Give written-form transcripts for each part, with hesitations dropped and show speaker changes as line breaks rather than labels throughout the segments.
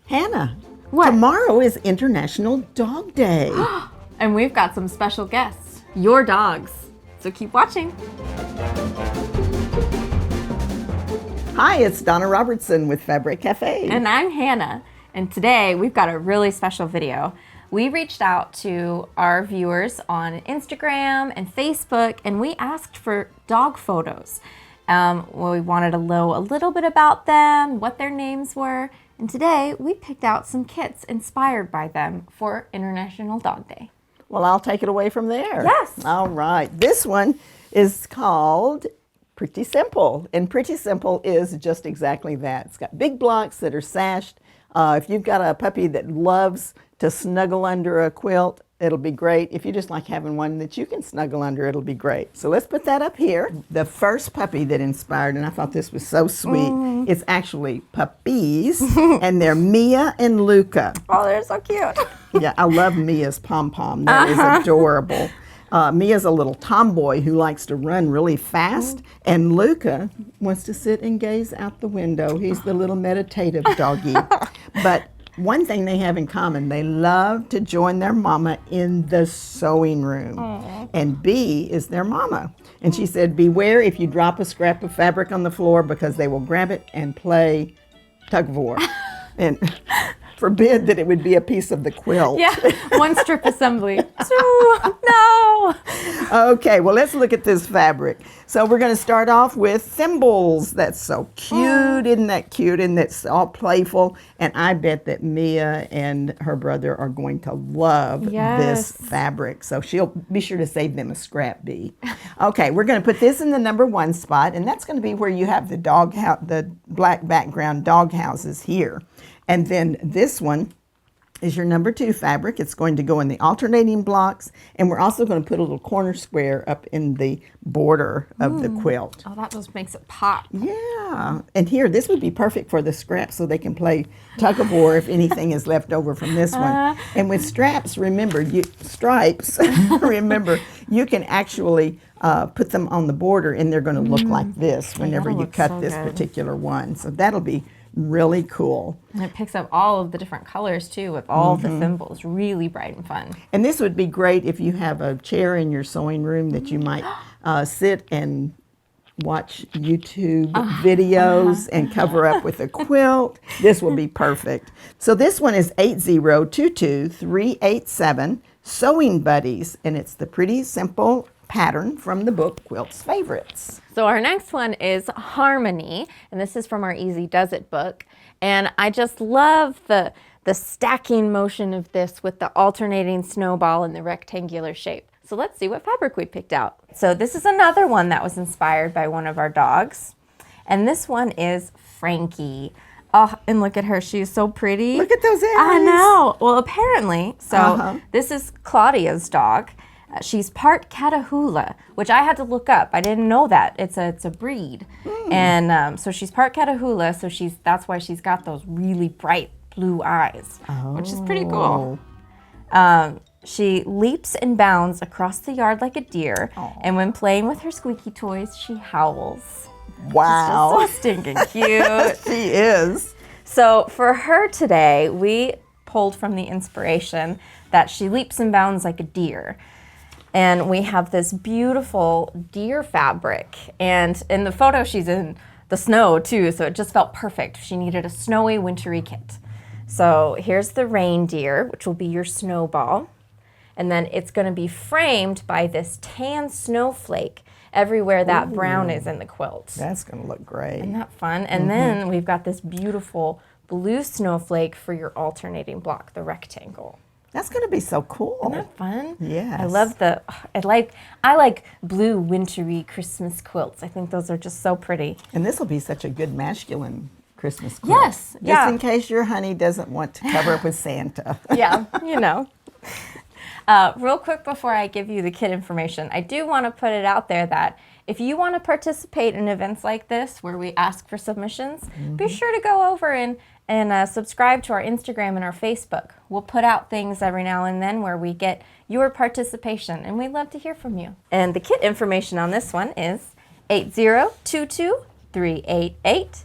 Hannah,
What?
tomorrow is International Dog Day.
And we've got some special guests, your dogs. So keep watching.
Hi, it's Donna Robertson with Fabric Cafe.
And I'm Hannah. And today we've got a really special video. We reached out to our viewers on Instagram and Facebook, and we asked for dog photos. We wanted to know a little bit about them, what their names were, and today we picked out some kits inspired by them for International Dog Day.
Well, I'll take it away from there.
Yes.
All right. This one is called Pretty Simple, and Pretty Simple is just exactly that. It's got big blocks that are sashed. If you've got a puppy that loves to snuggle under a quilt, it'll be great. If you just like having one that you can snuggle under, it'll be great. So let's put that up here. The first puppy that inspired, and I thought this was so sweet, it's actually puppies, and they're Mia and Luca.
Oh, they're so cute.
Yeah, I love Mia's pom-pom. That is adorable. Mia's a little tomboy who likes to run really fast, and Luca wants to sit and gaze out the window. He's the little meditative doggy. But one thing they have in common, they love to join their mama in the sewing room. Aww. And Bee is their mama. And she said, beware if you drop a scrap of fabric on the floor because they will grab it and play tug of war. And forbid that it would be a piece of the quilt.
Yeah, one strip assembly. No.
Okay, well, let's look at this fabric. So we're going to start off with thimbles. That's so cute. Isn't that cute? And it's all playful. And I bet that Mia and her brother are going to love this fabric. So she'll be sure to save them a scrap, Bee. Okay, we're going to put this in the number 1 spot, and that's going to be where you have the black background dog houses here. And then this one is your number 2 fabric. It's going to go in the alternating blocks, and we're also going to put a little corner square up in the border of the quilt.
Oh, that just makes it pop.
Yeah, and here, this would be perfect for the scraps so they can play tug of war if anything is left over from this one. And with straps, remember, stripes, remember, you can actually put them on the border, and they're going to look like this whenever you cut this particular one. So that'll be really cool.
And it picks up all of the different colors too with all the thimbles. Really bright and fun.
And this would be great if you have a chair in your sewing room that you might sit and watch YouTube videos and cover up with a quilt. This will be perfect. So this one is 8022387 Sewing Buddies, and it's the Pretty Simple pattern from the book Quilt's Favorites.
So our next one is Harmony, and this is from our Easy Does It book. And I just love the stacking motion of this with the alternating snowball and the rectangular shape. So let's see what fabric we picked out. So this is another one that was inspired by one of our dogs. And this one is Frankie. Oh, and look at her, she's so pretty.
Look at those eyes.
I know. Well, apparently, so this is Claudia's dog. She's part Catahoula, which I had to look up. I didn't know that. It's a breed. And so she's part Catahoula, so that's why she's got those really bright blue eyes, which is pretty cool. She leaps and bounds across the yard like a deer, and when playing with her squeaky toys, she howls.
Wow.
She's so stinking cute.
She is.
So for her today, we pulled from the inspiration that she leaps and bounds like a deer. And we have this beautiful deer fabric. And in the photo, she's in the snow too, so it just felt perfect. She needed a snowy, wintry kit. So here's the reindeer, which will be your snowball. And then it's gonna be framed by this tan snowflake everywhere that brown is in the quilt.
That's gonna look great.
Isn't that fun? And then we've got this beautiful blue snowflake for your alternating block, the rectangle.
That's going to be so cool.
Isn't that fun?
Yes.
I love I like blue wintry Christmas quilts. I think those are just so pretty.
And this will be such a good masculine Christmas quilt.
Yes.
Just in case your honey doesn't want to cover up with Santa.
Yeah, you know. Real quick before I give you the kit information, I do want to put it out there that if you want to participate in events like this where we ask for submissions, be sure to go over and subscribe to our Instagram and our Facebook. We'll put out things every now and then where we get your participation, and we'd love to hear from you. And the kit information on this one is 8022388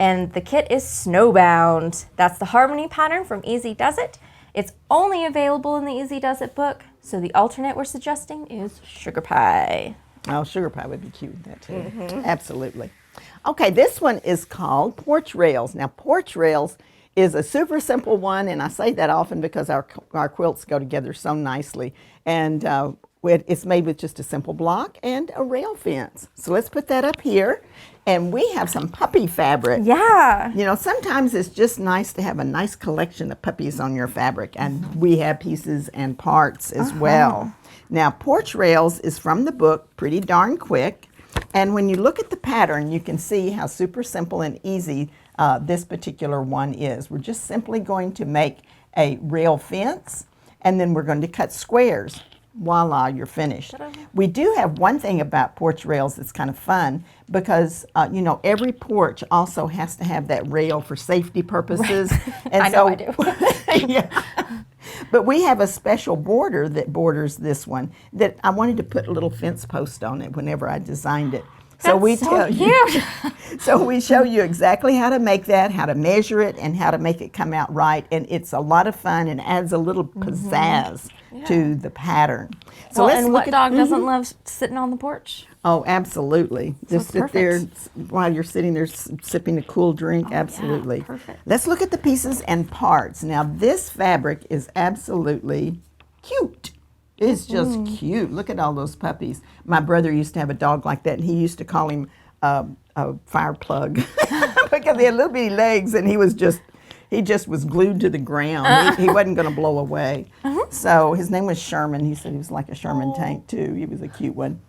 And the kit is Snowbound. That's the harmony pattern from Easy Does It. It's only available in the Easy Does It book, so the alternate we're suggesting is Sugar Pie.
Oh, Sugar Pie would be cute with that too. Absolutely. Okay, this one is called Porch Rails. Now, Porch Rails is a super simple one, and I say that often because our quilts go together so nicely. And it's made with just a simple block and a rail fence. So let's put that up here. And we have some puppy fabric.
Yeah.
You know, sometimes it's just nice to have a nice collection of puppies on your fabric, and we have pieces and parts as well. Now, Porch Rails is from the book Pretty Darn Quick, and when you look at the pattern, you can see how super simple and easy this particular one is. We're just simply going to make a rail fence, and then we're going to cut squares. Voila, you're finished. We do have one thing about Porch Rails that's kind of fun because, you know, every porch also has to have that rail for safety purposes.
Right.
And
I know I do.
Yeah. But we have a special border that borders this one that I wanted to put a little fence post on it whenever I designed it. So
That's
we
so
tell
cute.
you, so we show you exactly how to make that, how to measure it, and how to make it come out right. And it's a lot of fun and adds a little pizzazz to the pattern. So
Well,
let's
and
look
what
at,
dog doesn't love sitting on the porch?
Oh, absolutely. Just
it's
sit there
perfect.
while you're sitting there sipping a cool drink. Absolutely.
perfect.
Let's look at the pieces and parts. Now, this fabric is absolutely cute. It's just cute. Look at all those puppies. My brother used to have a dog like that, and he used to call him a fire plug because he had little bitty legs, and he just was glued to the ground. He wasn't going to blow away. So his name was Sherman. He said he was like a Sherman tank too. He was a cute one.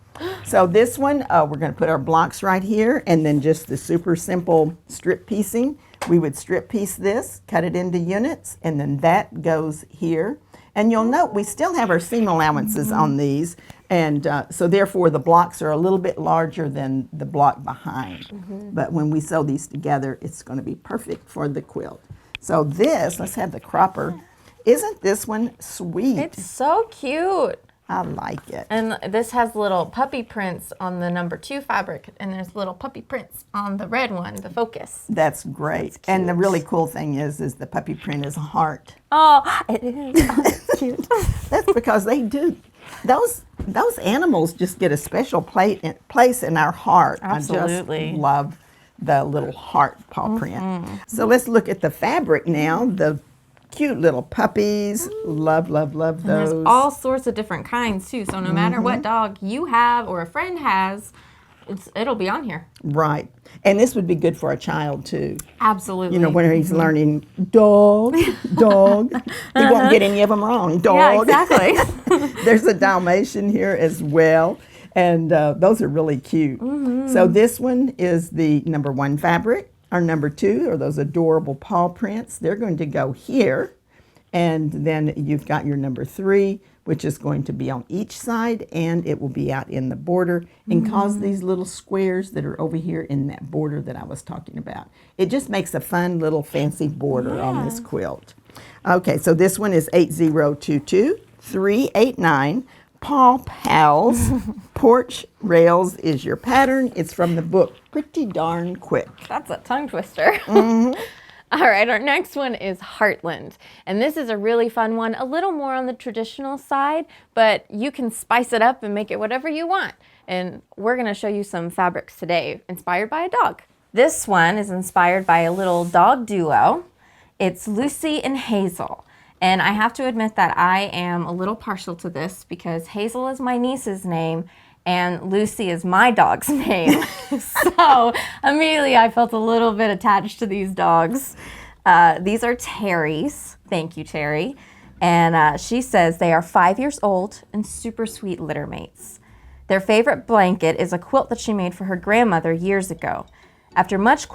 So this one, we're going to put our blocks right here, and then just the super simple strip piecing. We would strip piece this, cut it into units, and then that goes here. And you'll note we still have our seam allowances on these, and so therefore the blocks are a little bit larger than the block behind. But when we sew these together, it's going to be perfect for the quilt. So this, let's have the cropper. Isn't this one sweet?
It's so cute.
I like it.
And this has little puppy prints on the number 2 fabric, and there's little puppy prints on the red one, the focus.
That's great. And the really cool thing is the puppy print is a heart.
Oh, it is. Oh, it's cute.
That's because they do. Those animals just get a special place in our heart.
Absolutely.
I just love the little heart paw print. So let's look at the fabric now. The cute little puppies. Love, love, love those.
There's all sorts of different kinds too. So no matter what dog you have or a friend has, it'll be on here.
Right. And this would be good for a child too.
Absolutely.
You know, when he's learning dog, dog. He won't get any of them wrong. Dog.
Yeah, exactly.
There's a Dalmatian here as well. And those are really cute. So this one is the number 1 fabric. Our number 2 are those adorable paw prints. They're going to go here. And then you've got your number 3, which is going to be on each side, and it will be out in the border and cause these little squares that are over here in that border that I was talking about. It just makes a fun little fancy border on this quilt. Okay, so this one is 8022389. Paw Pals. Porch Rails is your pattern. It's from the book Pretty Darn Quick.
That's a tongue twister. All right, our next one is Heartland. And this is a really fun one, a little more on the traditional side, but you can spice it up and make it whatever you want. And we're gonna show you some fabrics today inspired by a dog. This one is inspired by a little dog duo. It's Lucy and Hazel. And I have to admit that I am a little partial to this because Hazel is my niece's name and Lucy is my dog's name. So immediately I felt a little bit attached to these dogs. These are Terry's. Thank you, Terry. And she says they are 5 years old and super sweet litter mates. Their favorite blanket is a quilt that she made for her grandmother years ago. After much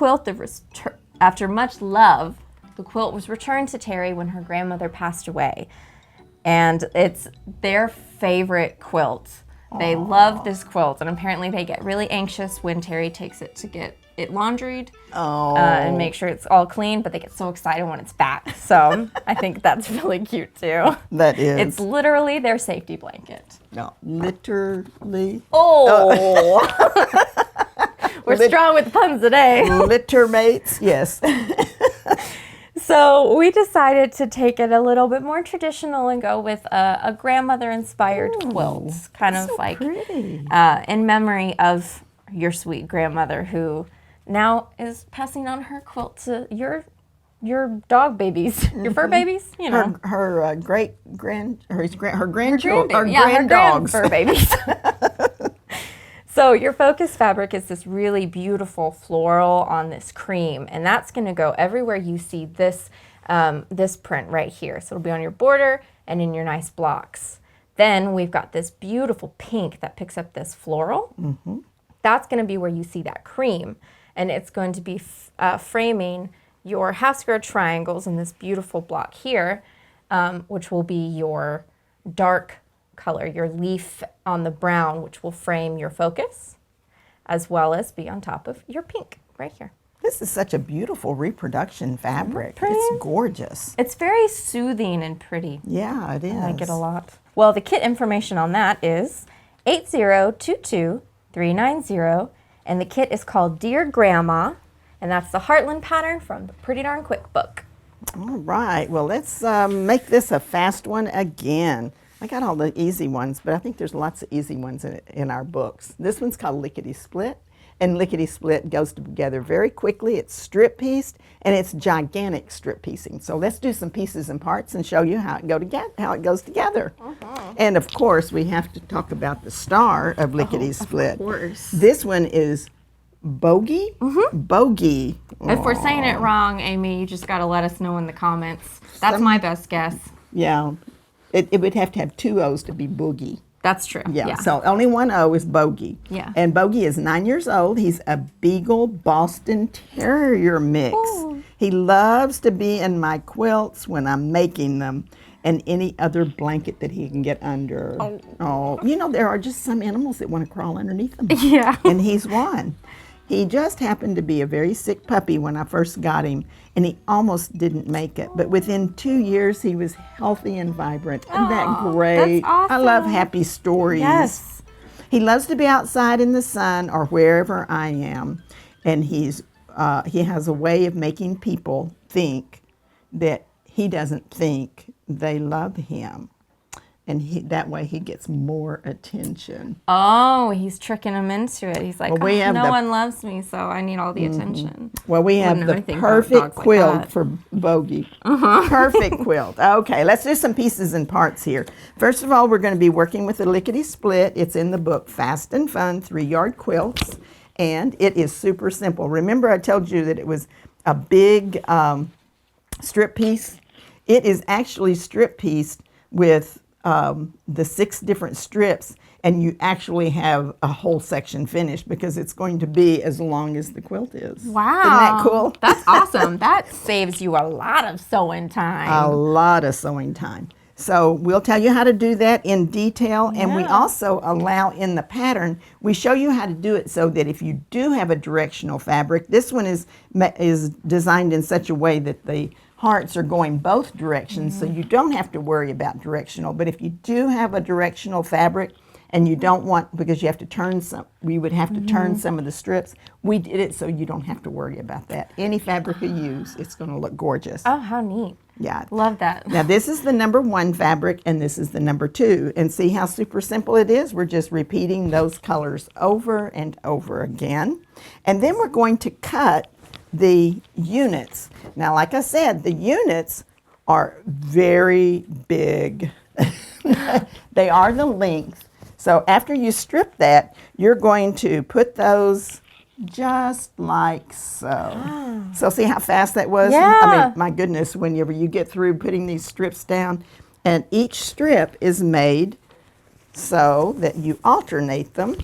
love, the quilt was returned to Terry when her grandmother passed away. And it's their favorite quilt. They love this quilt, and apparently they get really anxious when Terry takes it to get it laundried and make sure it's all clean, but they get so excited when it's back. So I think that's really cute too.
That is.
It's literally their safety blanket.
No, literally.
Oh! We're strong with puns today.
Litter mates, yes.
So we decided to take it a little bit more traditional and go with a grandmother-inspired quilt, kind of
so
like
pretty.
in memory of your sweet grandmother, who now is passing on her quilt to your dog babies, your fur babies. You know,
her grandchildren, her
her
granddogs.
fur babies. So your focus fabric is this really beautiful floral on this cream, and that's going to go everywhere you see this this print right here. So it'll be on your border and in your nice blocks. Then we've got this beautiful pink that picks up this floral. That's going to be where you see that cream, and it's going to be framing your half square triangles in this beautiful block here, which will be your dark color, your leaf on the brown, which will frame your focus, as well as be on top of your pink right here.
This is such a beautiful reproduction fabric. It's gorgeous.
It's very soothing and pretty.
Yeah, it is.
I like it a lot. Well, the kit information on that is 8022390, and the kit is called Dear Grandma, and that's the Heartland pattern from the Pretty Darn Quick book.
All right, well, let's make this a fast one again. I got all the easy ones, but I think there's lots of easy ones in our books. This one's called Lickity Split, and Lickity Split goes together very quickly. It's strip pieced, and it's gigantic strip piecing. So let's do some pieces and parts and show you how it goes together. And of course, we have to talk about the star of Lickity Split.
Of course.
This one is Bogey. Bogey.
If we're saying it wrong, Amy, you just got to let us know in the comments. That's my best guess.
Yeah. It would have to have two O's to be Boogie.
That's true.
Yeah, so only one O is Bogey.
Yeah.
And Bogey is 9 years old. He's a Beagle Boston Terrier mix.
Ooh.
He loves to be in my quilts when I'm making them and any other blanket that he can get under. Oh, you know, there are just some animals that want to crawl underneath them.
Yeah.
And he's one. He just happened to be a very sick puppy when I first got him, and he almost didn't make it. But within 2 years, he was healthy and vibrant. Isn't that great?
That's awesome.
I love happy stories.
Yes.
He loves to be outside in the sun or wherever I am, and he has a way of making people think that he doesn't think they love him. And that way he gets more attention.
Oh, he's tricking him into it. He's like,
Well,
no one loves me, so I need all the attention.
Well, we have the perfect quilt for Bogey. Perfect quilt. Okay, let's do some pieces and parts here. First of all, we're going to be working with the Lickity Split. It's in the book Fast and Fun 3-Yard Quilts, and it is super simple. Remember I told you that it was a big strip piece? It is actually strip pieced with the 6 different strips, and you actually have a whole section finished because it's going to be as long as the quilt is.
Wow.
Isn't that cool?
That's awesome. That saves you a lot of sewing time.
A lot of sewing time. So we'll tell you how to do that in detail, and we also allow in the pattern, we show you how to do it so that if you do have a directional fabric, this one is designed in such a way that the hearts are going both directions, so you don't have to worry about directional. But if you do have a directional fabric and you don't want, because you have to turn some, we would have to turn some of the strips, we did it so you don't have to worry about that. Any fabric you use, it's going to look gorgeous.
Oh, how neat.
Yeah.
Love that.
Now this is the number 1 fabric and this is the number 2. And see how super simple it is? We're just repeating those colors over and over again. And then we're going to cut the units. Now, like I said, the units are very big. They are the length. So after you strip that, you're going to put those just like so. So see how fast that was?
Yeah.
I mean, my goodness, whenever you get through putting these strips down, and each strip is made so that you alternate them.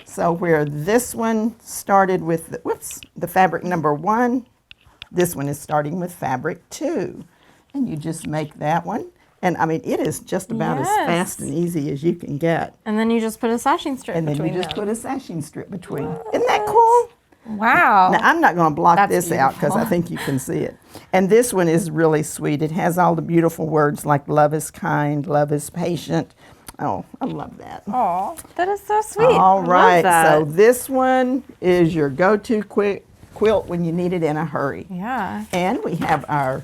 So where this one started with, the fabric number 1, this one is starting with fabric 2. And you just make that one. And I mean, it is just about as fast and easy as you can get.
And then you just put a sashing strip
And then
between
you just
them.
put a sashing strip between. Isn't that cool?
Wow.
Now, I'm not going to block
That's
this out because I think you can see it. And this one is really sweet. It has all the beautiful words like love is kind, love is patient, Oh, I love that.
Oh, that is so sweet.
All
I love
right,
that.
so this one is your go-to quilt when you need it in a hurry.
Yeah.
And we have our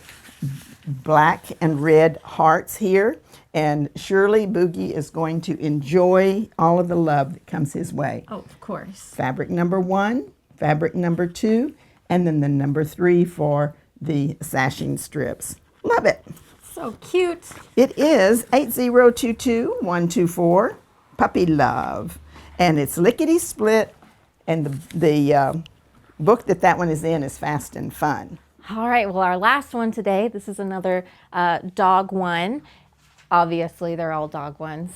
black and red hearts here. And surely Bogey is going to enjoy all of the love that comes his way.
Oh, of course.
Fabric number 1, fabric number 2, and then the number 3 for the sashing strips. Love it.
So cute.
It is 8022124, Puppy Love. And it's Lickity Split, and the book that one is in is Fast and Fun.
All right, well, our last one today, this is another dog one. Obviously, they're all dog ones.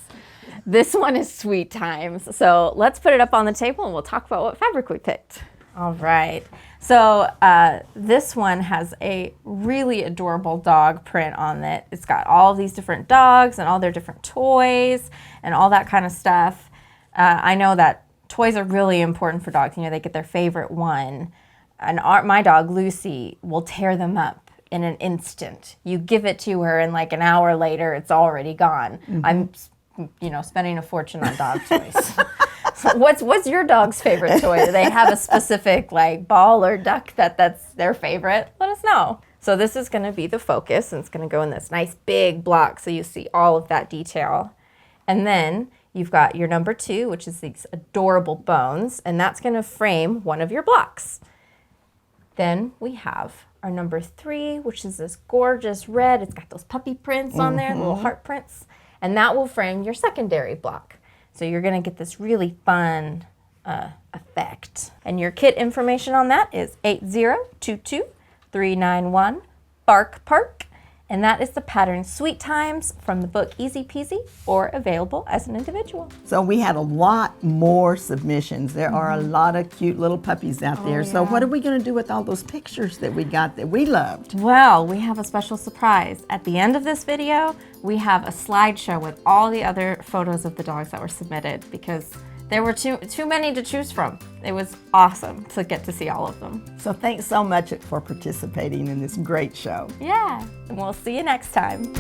This one is Sweet Times. So let's put it up on the table and we'll talk about what fabric we picked. All right. So this one has a really adorable dog print on it. It's got all these different dogs and all their different toys and all that kind of stuff. I know that toys are really important for dogs. You know, they get their favorite one. And my dog, Lucy, will tear them up in an instant. You give it to her and like an hour later, it's already gone. Mm-hmm. I'm, spending a fortune on dog toys. So what's your dog's favorite toy? Do they have a specific like ball or duck that's their favorite? Let us know. So this is gonna be the focus, and it's gonna go in this nice big block so you see all of that detail. And then you've got your number 2, which is these adorable bones, and that's gonna frame one of your blocks. Then we have our number 3, which is this gorgeous red. It's got those puppy prints on there, little heart prints, and that will frame your secondary block. So you're gonna get this really fun effect. And your kit information on that is 8022391 Bark Park. And that is the pattern Sweet Times from the book Easy Peasy, or available as an individual.
So we had a lot more submissions. There are a lot of cute little puppies out there. So what are we going to do with all those pictures that we got that we loved?
Well, we have a special surprise. At the end of this video, we have a slideshow with all the other photos of the dogs that were submitted, because there were too many to choose from. It was awesome to get to see all of them.
So thanks so much for participating in this great show.
Yeah, and we'll see you next time.